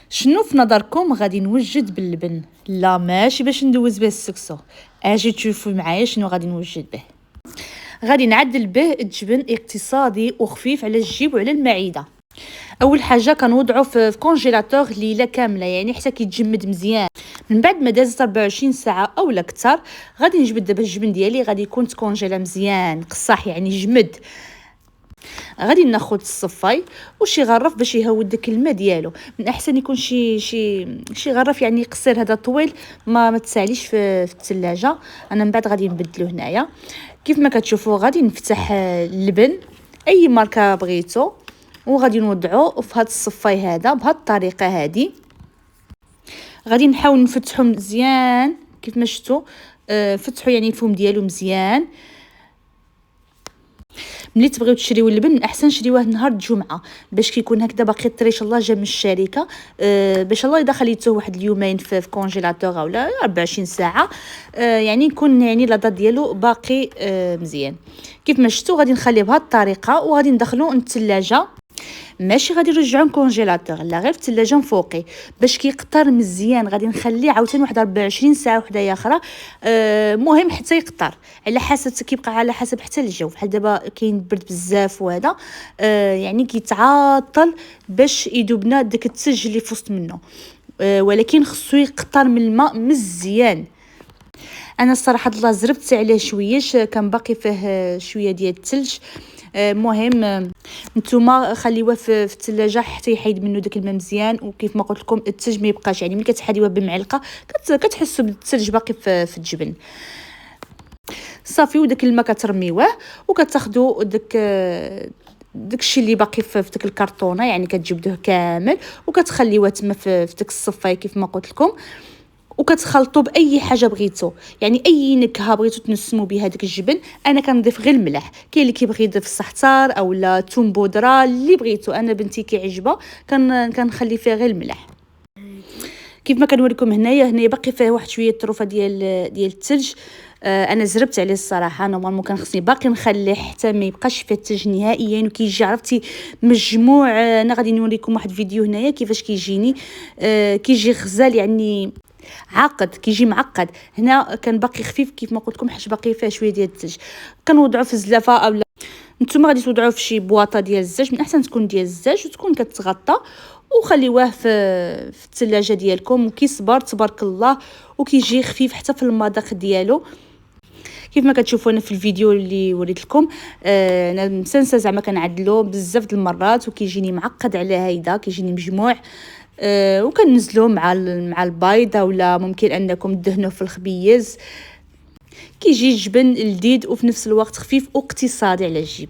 شنو في نظركم غادي نوجد باللبن؟ لا ماشي باش ندوز به السكسو، اجي تشوفوا معايا شنو غادي نوجد به. غادي نعدل به الجبن اقتصادي وخفيف على الجيب وعلى المعده. اول حاجه كنوضعو في كونجيلاتور ليله كامله، يعني حتى كيتجمد مزيان. من بعد ما دازت 24 ساعه اولا اكثر غادي نجبد دابا الجبن ديالي، غادي يكون تكونجيلا مزيان قصاح يعني جمد. غادي ناخذ الصفاي وشي غرف باش يهود داك الماء ديالو. من احسن يكون شي غرف يعني قصير، هذا طويل ما تساليش في الثلاجه. انا من بعد غادي نبدلو هنايا. كيف ما كتشوفوا غادي نفتح اللبن اي ماركه بغيتو وغادي نوضعوه في هذا الصفاي هذا بهذه الطريقه هذه. غادي نحاول نفتحو مزيان كيف ما شفتوا. فتحوا يعني الفم ديالو مزيان. ملي تبغيو تشريو اللبن من احسن شريوه نهار الجمعه باش كيكون هكذا باقي طري ان شاء الله جا من الشركه. باش الله اذا خليتوه واحد اليومين في كونجيلاتور اولا 24 ساعه يعني يكون يعني لا دات ديالو باقي مزيان. كيف ما شفتوا غادي نخليه بهذه الطريقه وغادي ندخلوه للثلاجه. ماشي غادي نرجعو للكونجيلاتور، لا غير في الثلاجه فوقي باش كيقطر مزيان. غادي نخليه عاوتاني واحد 24 ساعه وحده اخرى مهم حتى يقطر، على حسب كيبقى على حسب حتى الجو. بحال دابا كاين برد بزاف وهذا يعني كيتعاطل باش يذوبنا داك الثلج اللي في وسط منه. ولكن خصو يقطر من الماء مزيان. انا الصراحه الله زربت عليه شويش، كان باقي فيه شويه ديال الثلج. مهم نتوما خليوه في الثلاجه حتى يحيد منه داك الماء مزيان. وكيف ما قلت لكم الثلج ما يبقاش، يعني ملي كتحديوه بمعلقه كتحسوا بالثلج باقي في الجبن. صافي وداك الماء كترميوه وكتاخذوا داك الشيء اللي باقي في داك الكرتونه، يعني كتجبدوه كامل وكتخليوه تما في داك الصفايه كيف ما قلت لكم. وكتخلطوا باي حاجه بغيتو، يعني اي نكهه بغيتو تنسموا بها داك الجبن. انا كنضيف غير الملح، كاين اللي كيبغي يضيف الزعتر اولا توم بودره اللي بغيتو. انا بنتي كيعجبها كنخلي فيه غير الملح. كيف ما كنوريكم هنايا باقي فيه واحد شويه طروفه ديال الثلج. انا زربت عليه الصراحه. نورمالمون كان خصني باقي نخليه حتى ما يبقاش فيه الثلج نهائيا وكيجي عرفتي مجموع. انا غادي نوريكم واحد الفيديو هنايا كيفاش كيجيني. كيجي غزال يعني عاقد، كيجي معقد. هنا كان باقي خفيف كيف ما قلت لكم حيت باقي فيه شويه ديال الثلج. كنوضعوا في الزلافه اولا نتوما غادي توضعوه في شي بواطه ديال الزاج، من احسن تكون ديال الزاج وتكون كتغطى. وخليوه في الثلاجه ديالكم وكيصبر تبارك الله وكيجي خفيف حتى في المذاق ديالو. كيف ما كتشوفوا انا في الفيديو اللي وريت لكم. انا مسنسه زعما كنعدلو بزاف د المرات وكيجيني معقد على هيدا، كيجيني مجموع. وكننزلوه مع البيض ولا ممكن انكم تدهنوه في الخبيز. كيجي الجبن لذيذ وفي نفس الوقت خفيف واقتصادي على الجيب.